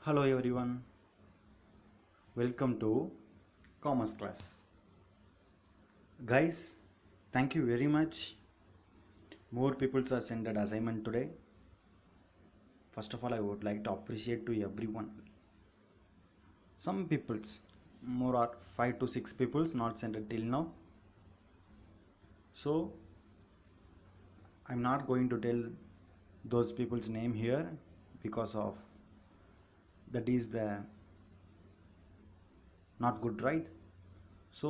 Hello everyone, welcome to commerce class. Guys, thank you very much. More people are sent an assignment today. First of all, I would like to appreciate to everyone. Some people's, more or 5 to 6 people's not sent it till now. So I'm not going to tell those people's name here because of that is the not good, right? So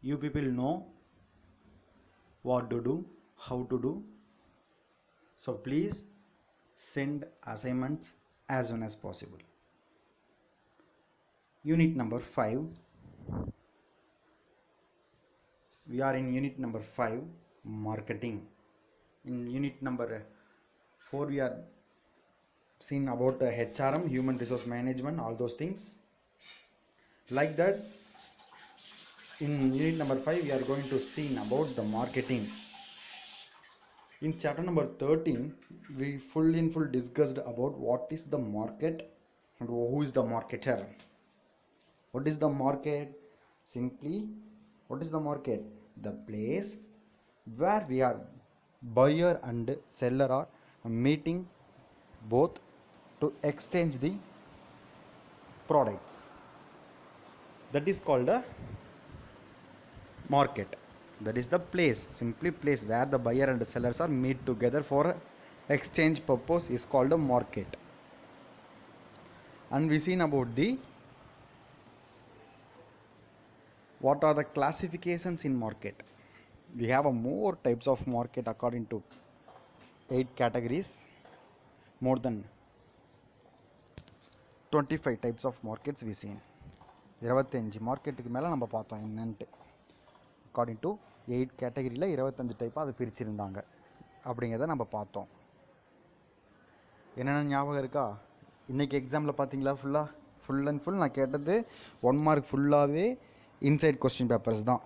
you people know what to do, how to do. So please send assignments as soon as possible. Unit number 5. We are in unit number 5, marketing. In unit number 4, we are seen about HRM, human resource management, all those things. Like that, in unit number 5, we are going to see about the marketing. In chapter number 13, we full discussed about what is the market and who is the marketer. What is the market? Simply, what is the market? The place where we are buyer and seller are meeting both to exchange the products. That is called a market. That is the place, simply place where the buyer and the sellers are meet together for exchange purpose is called a market. And we seen about the what are the classifications in market. We have a more types of market according to 8 categories, more than 25 types of markets we seen. 25 மார்க்கெட்டுக்கு மேலே நம்ம பார்த்தோம் என்னன்ட்டு. According to 8 கேட்டகரியில் 25 டைப்பாக அதை பிரிச்சிருந்தாங்க அப்படிங்கிறத நம்ம பார்த்தோம். என்னென்ன ஞாபகம் இருக்கா? இன்றைக்கி எக்ஸாமில் பார்த்தீங்களா? ஃபுல் அண்ட் ஃபுல் நான் கேட்டது 1 மார்க் ஃபுல்லாகவே இன்சைட் கொஸ்டின் பேப்பர்ஸ் தான்.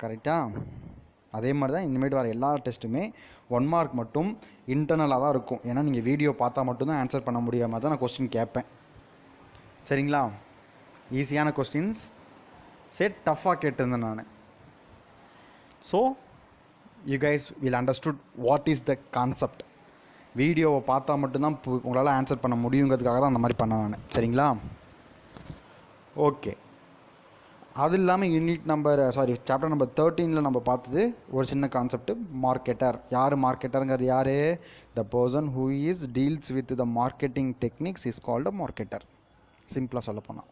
கரெக்டாக? அதே மாதிரி தான் இனிமேட்டு வர எல்லா டெஸ்ட்டுமே 1 மார்க் மட்டும் இன்டர்னலாக தான் இருக்கும். ஏன்னா நீங்கள் வீடியோ பார்த்தா மட்டும்தான் ஆன்சர் பண்ண முடியாமல் தான் நான் கொஸ்டின் கேட்பேன். சரிங்களா? ஈஸியான கொஸ்டின்ஸ் டஃப்பாக கேட்டிருந்தேன் நான். So you guys will understood what is the concept. வீடியோவை பார்த்தா மட்டும்தான் உங்களால் ஆன்சர் பண்ண முடியுங்கிறதுக்காக தான் அந்த மாதிரி பண்ண நான். சரிங்களா? ஓகே. அது இல்லாமல் சாப்டர் நம்பர் 13 நம்ம பார்த்தது ஒரு சின்ன கான்செப்ட், மார்க்கெட்டர். யார் மார்க்கெட்டருங்கிறது யார்? The person who is deals with the marketing techniques is called marketer. சிம்பிளாக சொல்லப்போனால்.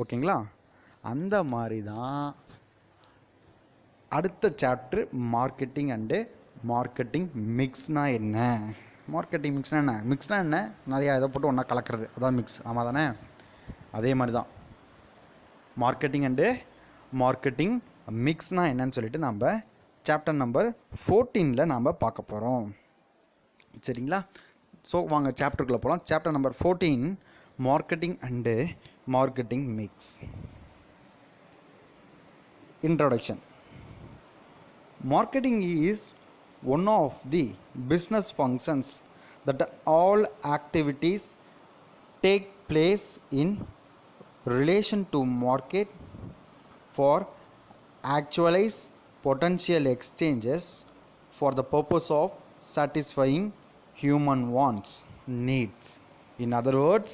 ஓகேங்களா? அந்த மாதிரி தான் அடுத்த சாப்டர் மார்க்கெட்டிங் அண்டு மார்க்கெட்டிங் மிக்ஸ்னால் என்ன? மார்க்கெட்டிங் மிக்ஸ்னால் என்ன? மிக்ஸ்னால் என்ன? நிறையா இதை போட்டு ஒன்றா கலக்கிறது, அதான் மிக்ஸ். ஆமாம் தானே? அதே மாதிரி தான் மார்க்கெட்டிங் அண்டு மார்க்கெட்டிங் மிக்ஸ்னால் என்னன்னு சொல்லிட்டு நம்ம சாப்டர் நம்பர் 14 நாம் பார்க்க போகிறோம். சரிங்களா? ஸோ வாங்க சாப்டருக்குள்ளே போகலாம். Chapter number 14, marketing and marketing mix. Introduction. Marketing is one of the business functions that all activities take place in relation to market for actualize potential exchanges for the purpose of satisfying human wants, needs. In other words,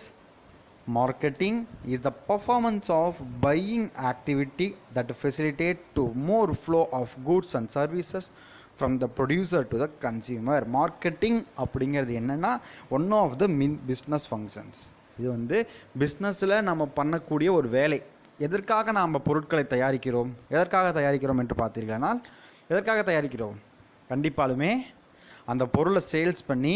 marketing is the performance of buying activity that facilitate to more flow of goods and services from the producer to the consumer. Marketing அப்படிங்கிறது என்னென்னா one of the business functions. இது வந்து பிஸ்னஸில் நம்ம பண்ணக்கூடிய ஒரு வேலை. எதற்காக நாம் பொருட்களை தயாரிக்கிறோம், எதற்காக தயாரிக்கிறோம் என்று பார்த்தீர்களானால், எதற்காக தயாரிக்கிறோம்? கண்டிப்பாலுமே அந்த பொருளை சேல்ஸ் பண்ணி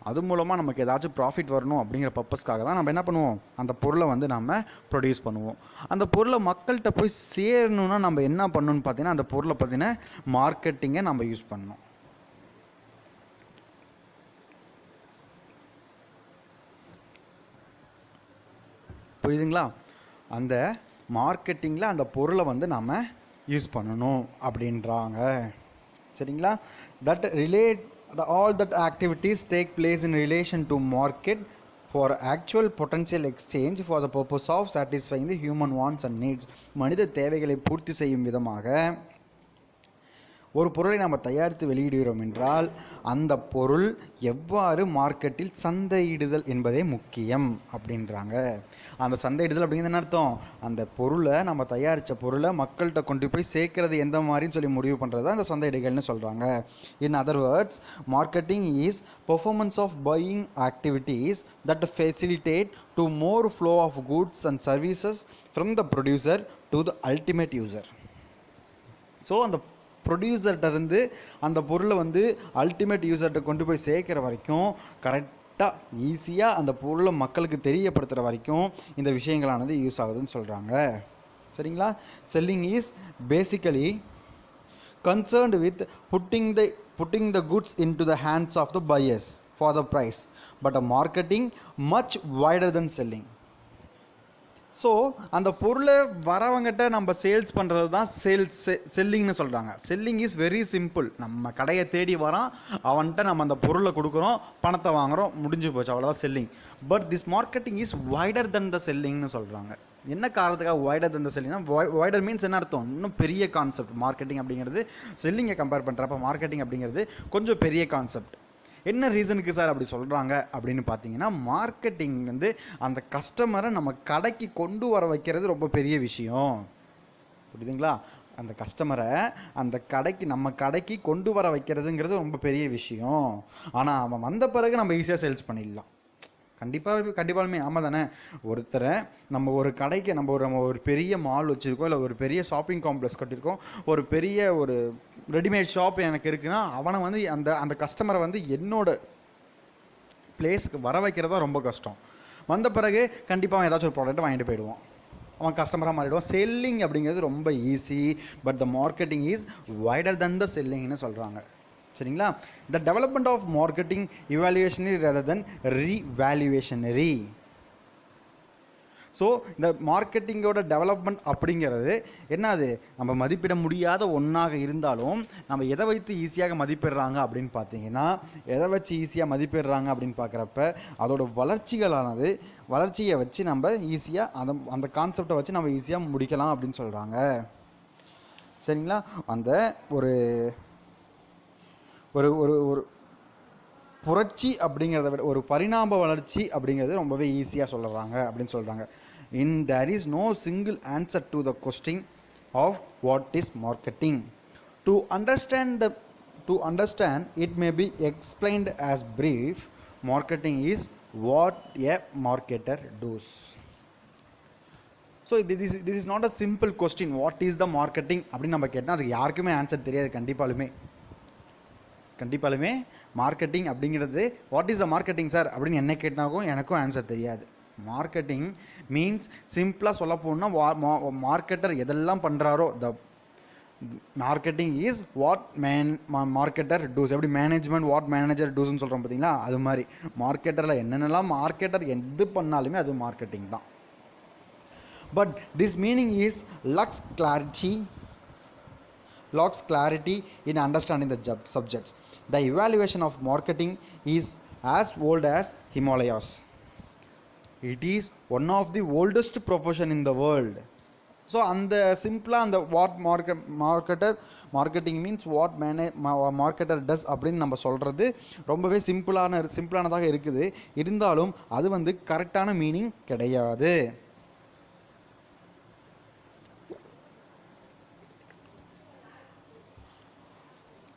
அது மூலமாக நமக்கு ஏதாச்சும் ப்ராஃபிட் வரணும் அப்படிங்கிற பர்பஸ்க்காக தான் நம்ம என்ன பண்ணுவோம்? அந்த பொருளை வந்து நம்ம ப்ரொடியூஸ் பண்ணுவோம். அந்த பொருளை மக்கள்கிட்ட போய் சேரணுன்னா நம்ம என்ன பண்ணணும்னு பார்த்தீங்கன்னா, அந்த பொருளை பார்த்தீங்கன்னா மார்க்கெட்டிங்கை நம்ம யூஸ் பண்ணணும். புரியுதுங்களா? அந்த மார்க்கெட்டிங்கில் அந்த பொருளை வந்து நம்ம யூஸ் பண்ணணும் அப்படின்றாங்க. சரிங்களா? That relate all that activities take place in relation to market for actual potential exchange for the purpose of satisfying the human wants and needs. மனித தேவைகளை பூர்த்தி செய்யும் விதமாக ஒரு பொருளை நம்ம தயாரித்து வெளியிடுகிறோம் என்றால் அந்த பொருள் எவ்வாறு மார்க்கெட்டில் சந்தையிடுதல் என்பதே முக்கியம் அப்படின்றாங்க. அந்த சந்தையிடுதல் அப்படிங்கிறது என்ன அர்த்தம்? அந்த பொருளை நம்ம தயாரித்த பொருளை மக்கள்கிட்ட கொண்டு போய் சேர்க்கறது எந்த மாதிரின்னு சொல்லி முடிவு பண்ணுறது தான் அந்த சந்தையிடுதல்னு சொல்கிறாங்க. In other words, marketing is performance of buying activities that facilitate to more flow of goods and services from the producer to the ultimate user. So அந்த ப்ரொடியூசர்கிட்ட இருந்து அந்த பொருளை அல்டிமேட் யூசர்கிட்ட கொண்டு போய் சேர்க்குற வரைக்கும் கரெக்டாக ஈஸியாக அந்த பொருளை மக்களுக்கு தெரியப்படுத்துகிற வரைக்கும் இந்த விஷயங்களானது யூஸ் ஆகுதுன்னு சொல்கிறாங்க. சரிங்களா? Selling is basically concerned with putting the goods into the hands of the buyers for the price, but a marketing much wider than selling. So அந்த பொருளை வரவங்கிட்ட நம்ம சேல்ஸ் பண்ணுறது தான் செல்லிங்னு சொல்கிறாங்க. Selling is very simple. நம்ம கடையை தேடி வரோம், அவன்கிட்ட நம்ம அந்த பொருளை கொடுக்குறோம், பணத்தை வாங்குகிறோம், முடிஞ்சு போச்சு, அவ்வளோதான் selling. But this marketing is wider than the செல்லிங்னு சொல்கிறாங்க. என்ன காரணத்துக்காக வைடர் தென் த செல்லிங்னா, வைடர் மீன்ஸ் என்ன அர்த்தம்? இன்னும் பெரிய கான்செப்ட். மார்க்கெட்டிங் அப்படிங்கிறது செல்லிங்கை கம்பேர் பண்ணுறப்ப மார்க்கெட்டிங் அப்படிங்கிறது கொஞ்சம் பெரிய கான்செப்ட். என்ன ரீசனுக்கு சார் அப்படி சொல்கிறாங்க அப்படின்னு பார்த்தீங்கன்னா, மார்க்கெட்டிங் அந்த கஸ்டமரை நம்ம கடைக்கு கொண்டு வர வைக்கிறது ரொம்ப பெரிய விஷயம். புரியுதுங்களா? அந்த கஸ்டமரை நம்ம கடைக்கு கொண்டு வர வைக்கிறதுங்கிறது ரொம்ப பெரிய விஷயம். ஆனால் அவன் வந்த பிறகு நம்ம ஈஸியாக சேல்ஸ் பண்ணிடலாம். கண்டிப்பாலுமே ஆமாம் தானே? ஒருத்தரை நம்ம ஒரு கடைக்கு நம்ம ஒரு பெரிய மால் வச்சுருக்கோம், இல்லை ஒரு பெரிய ஷாப்பிங் காம்ப்ளெக்ஸ் கட்டியிருக்கோம், ஒரு பெரிய ஒரு ரெடிமேட் ஷாப் எனக்கு இருக்குன்னா அவனை அந்த கஸ்டமரை என்னோட பிளேஸ்க்கு வர வைக்கிறதா ரொம்ப கஷ்டம். வந்த பிறகு கண்டிப்பாக அவன் ஏதாச்சும் ஒரு ப்ராடக்ட்டை வாங்கிட்டு போயிடுவான், அவன் கஸ்டமராக மாறிடுவான். செல்லிங் அப்படிங்கிறது ரொம்ப easy, but the marketing is wider than the செல்லிங்னு சொல்கிறாங்க. சரிங்களா? The development of marketing evolutionary rather than revolutionary. So இந்த மார்க்கெட்டிங்கோட டெவலப்மெண்ட் அப்படிங்கிறது என்னது? நம்ம மதிப்பிட முடியாத ஒன்றாக இருந்தாலும் நம்ம எதை வைத்து ஈஸியாக மதிப்பிடுறாங்க அப்படின்னு பார்த்தீங்கன்னா, எதை வச்சு ஈஸியாக மதிப்பிடுறாங்க அப்படின்னு பார்க்குறப்ப அதோட வளர்ச்சியை வச்சு நம்ம ஈஸியாக அந்த கான்செப்டை வச்சு நம்ம ஈஸியாக முடிக்கலாம் அப்படின்னு சொல்கிறாங்க. சரிங்களா? அந்த ஒரு ஒரு ஒரு ஒரு புரட்சி அப்படிங்கிறத விட ஒரு பரிணாம வளர்ச்சி அப்படிங்கிறது ரொம்பவே ஈஸியாக சொல்கிறாங்க அப்படின்னு சொல்கிறாங்க. there is no single answer to the question of what is marketing. To understand it may be explained as brief. Marketing is what a marketer does. So this is not a simple question. What is the marketing அப்படின்னு நம்ம கேட்டால் அதுக்கு யாருக்குமே answer தெரியாது. கண்டிப்பாலுமே marketing அப்படிங்கிறது what is the marketing sir அப்படின்னு என்ன கேட்டாலும் எனக்கும் ஆன்சர் தெரியாது. மார்க்கெட்டிங் மீன்ஸ் சிம்பிளாக சொல்ல போனால் மார்க்கெட்டர் எதெல்லாம் பண்ணுறாரோ the marketing is what marketer does. எப்படி மேனேஜ்மெண்ட் வாட் மேனேஜர் டூஸ்ன்னு சொல்கிறோம் பார்த்தீங்களா, அது மாதிரி மார்க்கெட்டரில் என்னென்னலாம் மார்க்கெட்டர் எது பண்ணாலுமே அது மார்க்கெட்டிங் தான். But this meaning is lacks clarity in understanding the subjects. The evaluation of marketing is as old as Himalayas. It is one of the oldest profession in the world. So அந்த சிம்பிளாக அந்த what marketing means what marketer does அப்படின்னு நம்ம சொல்கிறது ரொம்பவே சிம்பிளானதாக இருக்குது. இருந்தாலும் அது கரெக்டான மீனிங் கிடையாது.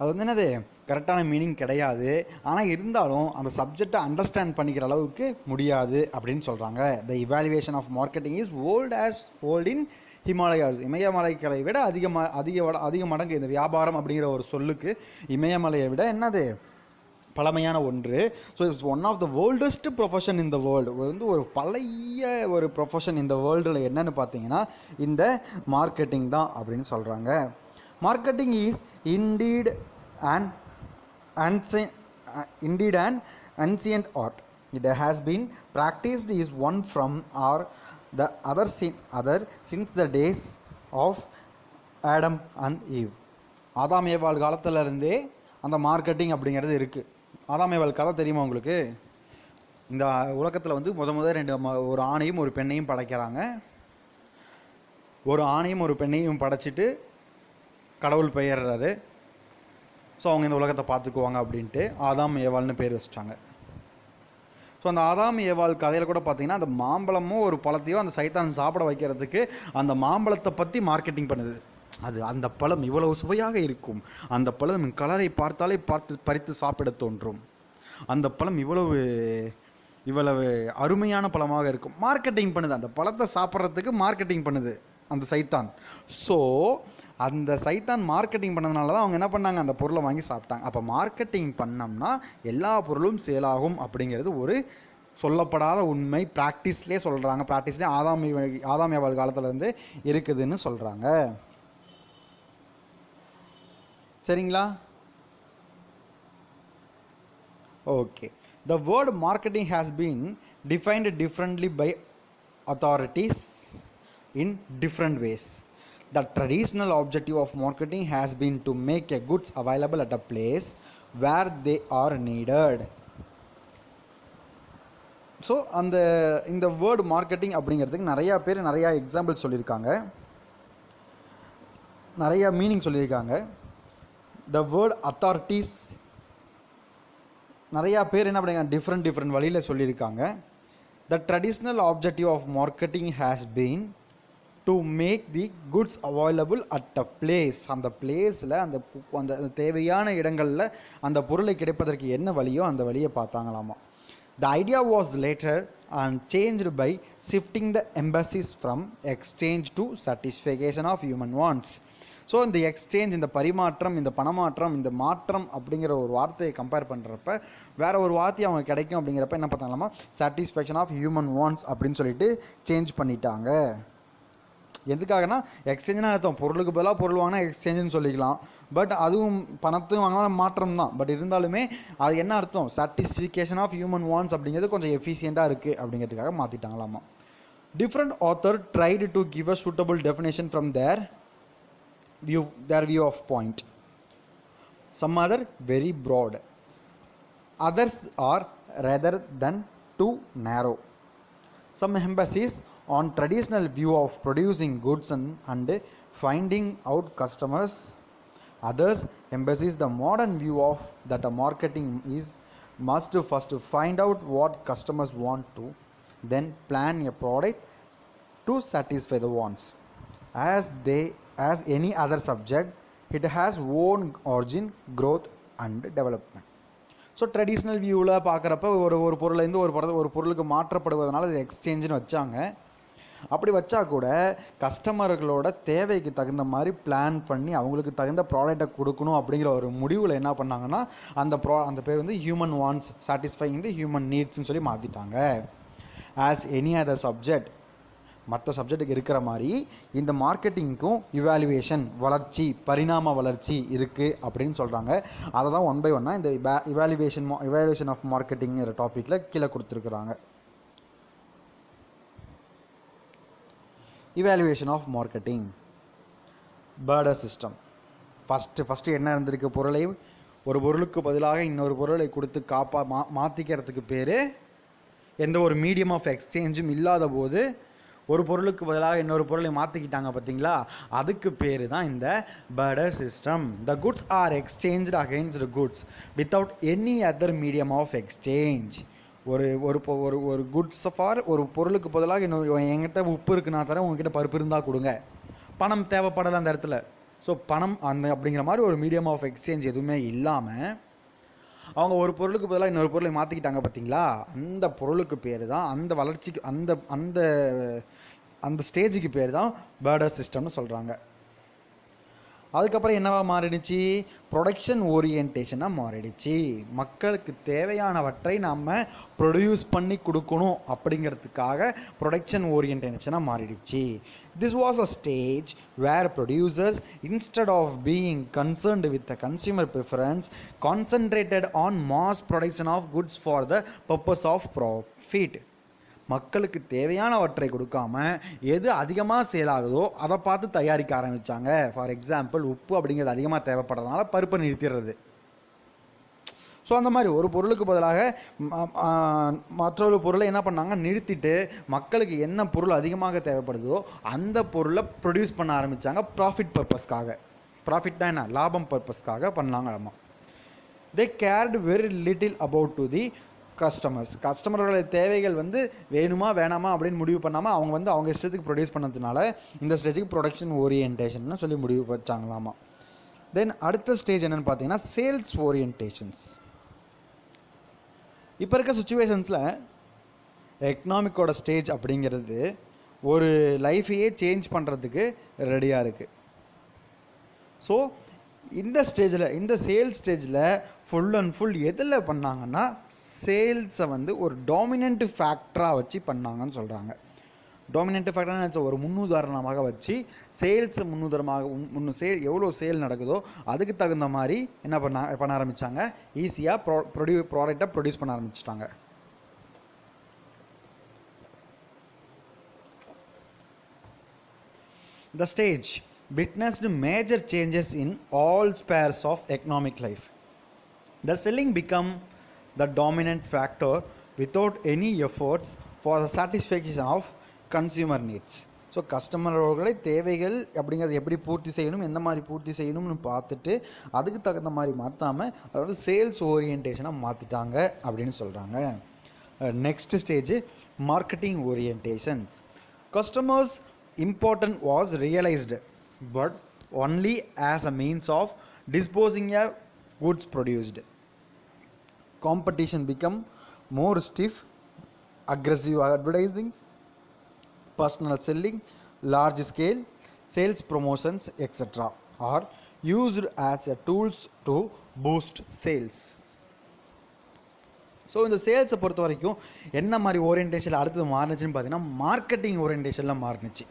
அது என்னது? கரெக்டான மீனிங் கிடையாது. ஆனால் இருந்தாலும் அந்த சப்ஜெக்டை அண்டர்ஸ்டாண்ட் பண்ணிக்கிற அளவுக்கு முடியாது அப்படின்னு சொல்கிறாங்க. The evolution of marketing is old in Himalayas. இமயமலைகளை விட அதிக மடங்கு இந்த வியாபாரம் அப்படிங்கிற ஒரு சொல்லுக்கு இமயமலையை விட என்னது பழமையான ஒன்று. So it's one of the oldest profession in the world. ஒரு பழைய ஒரு ப்ரொஃபஷன் இந்த வேர்ல்டில் என்னன்னு பார்த்தீங்கன்னா இந்த மார்க்கெட்டிங் தான் அப்படின்னு சொல்கிறாங்க. Marketing is indeed an ancient art. It has been practiced is one from or the other since the days of Adam and Eve. ஆதாம் ஏவாள் காலத்திலிருந்தே அந்த மார்க்கெட்டிங் அப்படிங்கிறது இருக்குது. ஆதாம் ஏவாள் கதை தெரியுமா உங்களுக்கு? இந்த உலகத்தில் வந்து ரெண்டு ஒரு ஆணையும் ஒரு பெண்ணையும் படைக்கிறாங்க. ஒரு ஆணையும் ஒரு பெண்ணையும் படைச்சிட்டு கடவுள் பெயர்றாரு. ஸோ அவங்க இந்த உலகத்தை பார்த்துக்குவாங்க அப்படின்ட்டு ஆதாம் ஏவாள்னு பேர் வச்சிட்டாங்க. ஸோ அந்த ஆதாம் ஏவாள் கதையில் கூட பார்த்தீங்கன்னா அந்த மாம்பழமோ ஒரு பழத்தையோ அந்த சைத்தான் சாப்பிட வைக்கிறதுக்கு அந்த மாம்பழத்தை பற்றி மார்க்கெட்டிங் பண்ணுது. அது அந்த பழம் இவ்வளவு சுவையாக இருக்கும், அந்த பழம் கலரை பார்த்தாலே பறித்து சாப்பிட தோன்றும், அந்த பழம் இவ்வளவு அருமையான பழமாக இருக்கும். மார்க்கெட்டிங் பண்ணுது, அந்த பழத்தை சாப்பிட்றதுக்கு மார்க்கெட்டிங் பண்ணுது அந்த சைத்தான். ஸோ அந்த சைத்தான் மார்க்கெட்டிங் பண்ணதுனால தான் அவங்க என்ன பண்ணாங்க, அந்த பொருளை வாங்கி சாப்பிட்டாங்க. அப்போ மார்க்கெட்டிங் பண்ணோம்னா எல்லா பொருளும் சேலாகும் அப்படிங்கிறது ஒரு சொல்லப்படாத உண்மை. ப்ராக்டிஸ்லேயே சொல்கிறாங்க, ப்ராக்டிஸ்லேயே ஆதாம் ஏவாள் காலத்துலேருந்து இருக்குதுன்னு சொல்கிறாங்க. சரிங்களா? Okay. The word marketing has been defined differently by authorities in different ways. The traditional objective of marketing has been to make a goods available at a place where they are needed. So இந்த word marketing அப்படிங்கிறதுக்கு நிறையா example சொல்லியிருக்காங்க, நிறையா meaning சொல்லியிருக்காங்க. The word authorities நிறையா பேர் என்ன பண்ணுறாங்க, டிஃப்ரெண்ட் வழியில் சொல்லியிருக்காங்க. The traditional objective of marketing has been to make the goods available at a place. அந்த பிளேஸில் அந்த தேவையான இடங்களில் அந்த பொருளை கிடைப்பதற்கு என்ன வழியோ அந்த வழியை பார்த்தாங்களாமா. The idea was later and changed by shifting the emphasis from exchange to satisfaction of human wants. So இந்த எக்ஸ்சேஞ்ச், இந்த பரிமாற்றம், இந்த பணமாற்றம், இந்த மாற்றம் அப்படிங்கிற ஒரு வார்த்தையை கம்பேர் பண்ணுறப்ப வேறு ஒரு வார்த்தை அவங்க கிடைக்கும் அப்படிங்கிறப்ப என்ன பார்த்தாங்களாமா, சாட்டிஸ்ஃபேக்ஷன் ஆஃப் ஹியூமன் வாண்ட்ஸ் அப்படின்னு சொல்லிட்டு சேஞ்ச் பண்ணிட்டாங்க. எதுக்காகனா எக்ஸ்சேஞ்சுனா அர்த்தம் பொருளுக்கு பதிலாக பொருள் வாங்கினா எக்ஸ்சேஞ்சுன்னு சொல்லிக்கலாம். பட் அதுவும் பணத்தையும் வாங்கினா மாற்றம் தான். பட் இருந்தாலுமே அது என்ன அர்த்தம், சாட்டிஸ்ஃபிகேஷன் ஆஃப் ஹியூமன் வாண்ட்ஸ் அப்படிங்கிறது கொஞ்சம் எஃபிஷியண்ட்டாக இருக்குது அப்படிங்கிறதுக்காக மாற்றிட்டாங்களாமா. Different author tried to give a suitable definition from their view of point. Some other very broad, others are rather than too narrow. Some emphasis on traditional view of producing goods and finding out customers. Others emphasize the modern view of that a marketing is must first find out what customers want to, then plan a product to satisfy the wants. As any other subject, it has own origin, growth and development. So traditional வியூவில் பார்க்குறப்ப ஒரு பொருள்லேருந்து ஒரு பொருளுக்கு மாற்றப்படுவதனால அது எக்ஸ்சேஞ்சுன்னு வச்சாங்க. அப்படி வச்சா கூட கஸ்டமர்களோட தேவைக்கு தகுந்த மாதிரி பிளான் பண்ணி அவங்களுக்கு தகுந்த ப்ராடக்டை கொடுக்கணும் அப்படிங்கிற ஒரு முடிவில் என்ன பண்ணாங்கன்னா அந்த பேர் வந்து human wants, satisfying the human நீட்ஸ்ன்னு சொல்லி மாற்றிட்டாங்க. ஆஸ் எனி அதர் சப்ஜெக்ட், மற்ற சப்ஜெக்ட்டுக்கு இருக்கிற மாதிரி இந்த மார்க்கெட்டிங்க்கும் இவாலுவேஷன், வளர்ச்சி, பரிணாம வளர்ச்சி இருக்குது அப்படின்னு சொல்கிறாங்க. அதை தான் 1 by 1 இந்த இவாலுவேஷன் ஆஃப் மார்க்கெட்டிங்கிற டாப்பிக்கில் கீழே கொடுத்துருக்குறாங்க. Evaluation of marketing, barter system. First என்ன இருந்திருக்கு, ஒரு பொருளுக்கு பதிலாக இன்னொரு பொருளை கொடுத்து மாற்றிக்கிறதுக்கு பேர், எந்த ஒரு மீடியம் ஆஃப் எக்ஸ்சேஞ்சும் இல்லாத போது ஒரு பொருளுக்கு பதிலாக இன்னொரு பொருளை மாற்றிக்கிட்டாங்க பார்த்தீங்களா, அதுக்கு பேர் தான் இந்த barter system. The goods are exchanged against goods without any other medium of exchange. ஒரு குட்ஸ் ஃபார் ஒரு பொருளுக்கு பதிலாக இன்னொரு, என்கிட்ட உப்பு இருக்குன்னா தரேன், உங்ககிட்ட பருப்பு இருந்தால் கொடுங்க, பணம் தேவைப்படலை அந்த இடத்துல. ஸோ பணம் அப்படிங்கிற மாதிரி ஒரு மீடியம் ஆஃப் எக்ஸ்சேஞ்ச் எதுவுமே இல்லாமல் அவங்க ஒரு பொருளுக்கு பதிலாக இன்னொரு பொருளை மாற்றிக்கிட்டாங்க பார்த்தீங்களா, அந்த பொருளுக்கு பேர் தான், அந்த வளர்ச்சிக்கு அந்த ஸ்டேஜுக்கு பேர் தான் பார்ட்டர் சிஸ்டம்னு சொல்கிறாங்க. அதுக்கப்புறம் என்னவா மாறிடுச்சு, ப்ரொடக்ஷன் ஓரியன்டேஷனாக மாறிடுச்சு. மக்களுக்கு தேவையானவற்றை நம்ம ப்ரொடியூஸ் பண்ணி கொடுக்கணும் அப்படிங்கிறதுக்காக ப்ரொடக்ஷன் ஓரியன்டேஷனாக மாறிடுச்சு. This was a stage where producers instead of being concerned with the consumer preference concentrated on mass production of goods for the purpose of profit. மக்களுக்கு தேவையானவற்றை கொடுக்காம எது அதிகமாக சேல் ஆகுதோ அதை பார்த்து தயாரிக்க ஆரம்பித்தாங்க. ஃபார் எக்ஸாம்பிள், உப்பு அப்படிங்கிறது அதிகமாக தேவைப்படுறதுனால பருப்பை நிறுத்திடுறது. ஸோ அந்த மாதிரி ஒரு பொருளுக்கு பதிலாக மற்றொரு பொருளை என்ன பண்ணாங்க, நிறுத்திட்டு மக்களுக்கு என்ன பொருள் அதிகமாக தேவைப்படுதோ அந்த பொருளை ப்ரொடியூஸ் பண்ண ஆரம்பித்தாங்க. ப்ராஃபிட் பர்பஸ்க்காக. ப்ராஃபிட்னா என்ன, லாபம் பர்பஸ்க்காக பண்ணாங்க. ஆமாம். They cared very little about to the கஸ்டமர்களோட தேவைகள் வேணுமா வேணாமா அப்படின்னு முடிவு பண்ணாமல் அவங்க இஷ்டத்துக்கு ப்ரொடியூஸ் பண்ணதுனால இந்த ஸ்டேஜுக்கு ப்ரொடக்ஷன் ஓரியன்டேஷன் சொல்லி முடிவு வச்சாங்களாமா. தென் அடுத்த ஸ்டேஜ் என்னென்னு பார்த்தீங்கன்னா சேல்ஸ் ஓரியன்டேஷன்ஸ். இப்போ இருக்க சுச்சுவேஷன்ஸில் எக்கனாமிக்கோட ஸ்டேஜ் அப்படிங்கிறது ஒரு லைஃபையே சேஞ்ச் பண்ணுறதுக்கு ரெடியாக இருக்குது. ஸோ இந்த ஸ்டேஜில், இந்த சேல்ஸ் ஸ்டேஜில் ஃபுல் அண்ட் ஃபுல் எதில் பண்ணாங்கன்னா சேல்ஸை ஒரு டாமினன்ட் ஃபேக்டராக வச்சு பண்ணாங்கன்னு சொல்கிறாங்க. டாமினன்ட் ஃபேக்டர்னு ஒரு முன்னுதாரணமாக வச்சு சேல்ஸை முன்னுதாரணமாக எவ்வளோ சேல் நடக்குதோ அதுக்கு தகுந்த மாதிரி என்ன பண்ண ஆரம்பித்தாங்க, ஈஸியாக ப்ராடக்டை ப்ரொடியூஸ் பண்ண ஆரம்பிச்சிட்டாங்க. The stage witnessed major changes in all spheres of economic life. The selling became the dominant factor without any efforts for the satisfaction of consumer needs. So கஸ்டமரோட தேவைகள் அப்படிங்கிறது எப்படி பூர்த்தி செய்யணும், எந்த மாதிரி பூர்த்தி செய்யணும்னு பார்த்துட்டு அதுக்கு தகுந்த மாதிரி மாற்றாமல், அதாவது சேல்ஸ் ஓரியன்டேஷனாக மாற்றிட்டாங்க அப்படின்னு சொல்கிறாங்க. Next stage marketing orientations. Customers important was realised but only as a means of disposing a goods produced. Competition become more stiff, aggressive advertising, personal selling, large scale sales promotions etc. are used as a tools to boost sales. So இந்த சேல்ஸை பொறுத்த வரைக்கும் என்ன மாதிரி ஓரியன்டேஷனில் அடுத்தது மாறினுச்சுன்னு பார்த்தீங்கன்னா marketing ஓரியன்டேஷனில் மாறினுச்சு.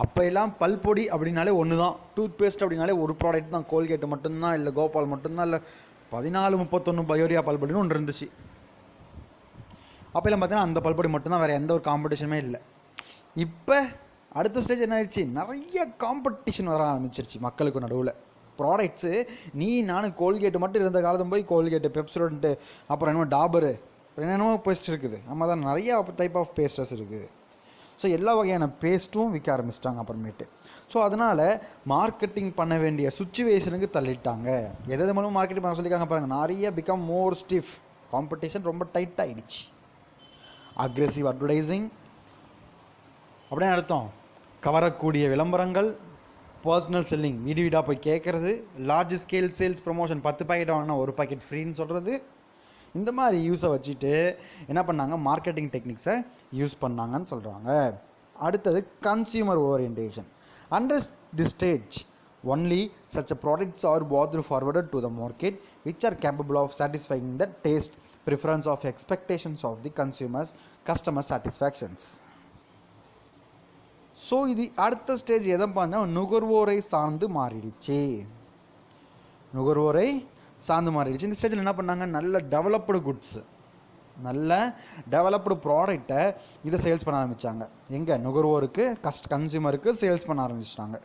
அப்போ எல்லாம் பல்பொடி அப்படின்னாலே ஒன்று தான், டூத் பேஸ்ட் அப்படின்னாலே ஒரு ப்ராடக்ட் தான், கோல்கேட் மட்டும்தான், இல்லை கோபால் மட்டும்தான், இல்லை 1431 பயோரியா பல்பொடின்னு ஒன்று இருந்துச்சு. அப்போல்லாம் பார்த்தீங்கன்னா அந்த பல்பொடி மட்டும்தான், வேறு எந்த ஒரு காம்படிஷனுமே இல்லை. இப்போ அடுத்த ஸ்டேஜ் என்ன ஆயிடுச்சு, நிறைய காம்படிஷன் வர ஆரம்பிச்சிருச்சு மக்களுக்கு நடுவில். ப்ராடக்ட்ஸு நானும் கோல்கேட்டு மட்டும் இருந்த காலத்தும் போய் கோல்கேட்டு, பெப்சோடன்ட்டு, அப்புறம் என்னமோ டாபரு, என்னென்னமோ பேஸ்ட் இருக்குது. நம்ம தான் நிறையா டைப் ஆஃப் பேஸ்டஸ் இருக்குது. ஸோ எல்லா வகையான பேஸ்ட்டும் விற்க ஆரம்பிச்சிட்டாங்க அப்புறமேட்டு. ஸோ அதனால் மார்க்கெட்டிங் பண்ண வேண்டிய சுச்சுவேஷனுக்கு தள்ளிட்டாங்க. எது மூலம் மார்க்கெட்டிங் பண்ண சொல்லியிருக்காங்க பாருங்கள், நிறைய பிகம் மோர் ஸ்டிஃப், காம்படிஷன் ரொம்ப டைட் ஆகிடுச்சு. அக்ரெசிவ் அட்வர்டைஸிங் அப்படின்னு அர்த்தம், கவரக்கூடிய விளம்பரங்கள், பர்சனல் செல்லிங், வீடு வீடாக போய் கேட்குறது, large scale sales promotion, 10 packet வாங்கினா 1 பாக்கெட் ஃப்ரீன்னு சொல்கிறது, இந்த மாதிரி யூஸை வச்சுட்டு என்ன பண்ணாங்க, மார்க்கெட்டிங் டெக்னிக்ஸை யூஸ் பண்ணாங்கன்னு சொல்கிறாங்க. அடுத்தது consumer orientation. Under this stage only such products are brought forwarded to the market which are capable of satisfying the taste, preference of expectations of the customer satisfactions. So இது அடுத்த stage எதை பார்த்தா நுகர்வோரை சார்ந்து மாறிடுச்சு. இந்த ஸ்டேஜில் என்ன பண்ணாங்க, நல்ல டெவலப்டு குட்ஸு, நல்ல டெவலப்டு ப்ராடக்டை இதை சேல்ஸ் பண்ண ஆரம்பித்தாங்க. எங்கே, நுகர்வோருக்கு, கன்சியூமருக்கு சேல்ஸ் பண்ண ஆரம்பிச்சிட்டாங்க.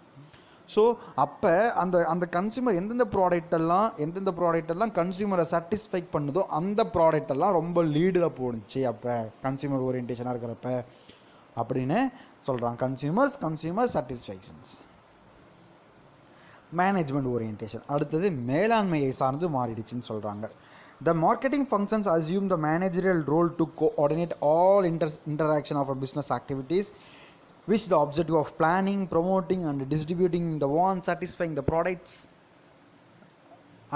ஸோ அப்போ அந்த கன்சியூமர் எந்தெந்த ப்ராடக்டெல்லாம் கன்சியூமரை சாட்டிஸ்ஃபை பண்ணுதோ அந்த ப்ராடக்டெல்லாம் ரொம்ப லீடில் போணுச்சு அப்போ கன்சியூமர் ஓரியன்டேஷனாக இருக்கிறப்ப அப்படின்னு சொல்கிறாங்க. Consumer satisfactions. Management orientation. அடுத்தது மேலாண்மையை சார்ந்து மாறிடுச்சுன்னு சொல்கிறாங்க. The marketing functions assume the managerial role to coordinate all interaction of a business activities which the objective of planning, promoting and distributing the one, satisfying the products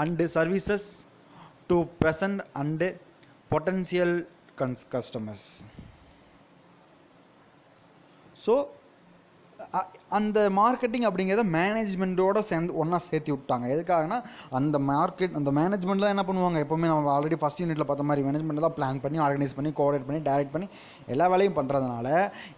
and services to present and potential customers. So அந்த marketing அப்படிங்கிறத மேனேஜ்மெண்ட்டோடு ஒன்றா சேர்த்து விட்டாங்க. எதுக்காகனா அந்த மேனேஜ்மெண்ட்டில் என்ன பண்ணுவாங்க, எப்போவுமே நம்ம ஆல்ரெடி ஃபஸ்ட் யூனிட்டில் பார்த்த மாதிரி மேனேஜ்மெண்ட்டில் தான் பிளான் பண்ணி, ஆர்கனைஸ் பண்ணி, கோஆர்டினேட் பண்ணி, டைரக்ட் பண்ணி எல்லா வேலையும் பண்ணுறதுனால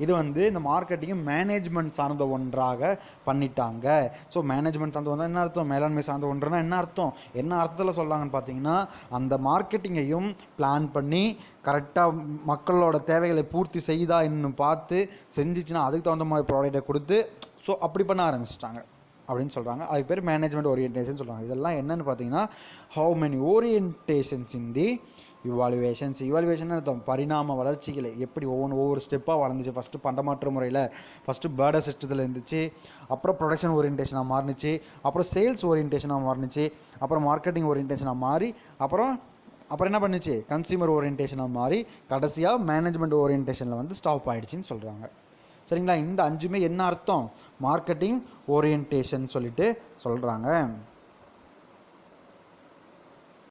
இது இந்த மார்க்கெட்டிங்கை மேனேஜ்மெண்ட் சார்ந்த ஒன்றாக பண்ணிட்டாங்க. ஸோ மேனேஜ்மெண்ட் சார்ந்த ஒன்றா என்ன அர்த்தம், மேலாண்மை சார்ந்த ஒன்றுனா என்ன அர்த்தம், என்ன அர்த்தத்தில் சொல்லாங்கன்னு பார்த்தீங்கன்னா அந்த மார்க்கெட்டிங்கையும் பிளான் பண்ணி கரெக்டாக மக்களோட தேவைகளை பூர்த்தி செய்தா இன்னும் பார்த்து செஞ்சிச்சுன்னா அதுக்கு தகுந்த மாதிரி ப்ராடக்டை கொடுத்து ஸோ அப்படி பண்ண ஆரம்பிச்சிட்டாங்க. அப்படின்னு சொல்கிறாங்க. அதுக்கு பேர் மேனேஜ்மெண்ட் ஓரியன்டேஷன் சொல்கிறாங்க. இதெல்லாம் என்னென்னு பார்த்தீங்கன்னா, how many orientations in the evaluation அர்த்தம் பரிணாம வளர்ச்சிகளை எப்படி ஒவ்வொரு ஸ்டெப்பாக வளர்ந்துச்சு. ஃபஸ்ட்டு பண்டமாற்று முறையில் ஃபஸ்ட்டு பேர்டர் சிஸ்டத்தில் இருந்துச்சு, அப்புறம் ப்ரொடக்ஷன் ஓரியன்டேஷனாக மாறினுச்சு, அப்புறம் சேல்ஸ் ஓரியன்டேஷனாக மாறினுச்சு, அப்புறம் மார்க்கெட்டிங் ஓரியன்டேஷனாக மாறி அப்புறம் என்ன பண்ணுச்சு, கன்சியூமர் ஓரியன்டேஷனாக மாறி கடைசியாக மேனேஜ்மெண்ட் ஓரியன்டேஷனில் வந்து ஸ்டாப் ஆகிடுச்சின்னு சொல்கிறாங்க. சரிங்களா? இந்த 5மே என்ன அர்த்தம்? மார்க்கெட்டிங் ஓரியன்டேஷன் சொல்லிட்டு சொல்கிறாங்க.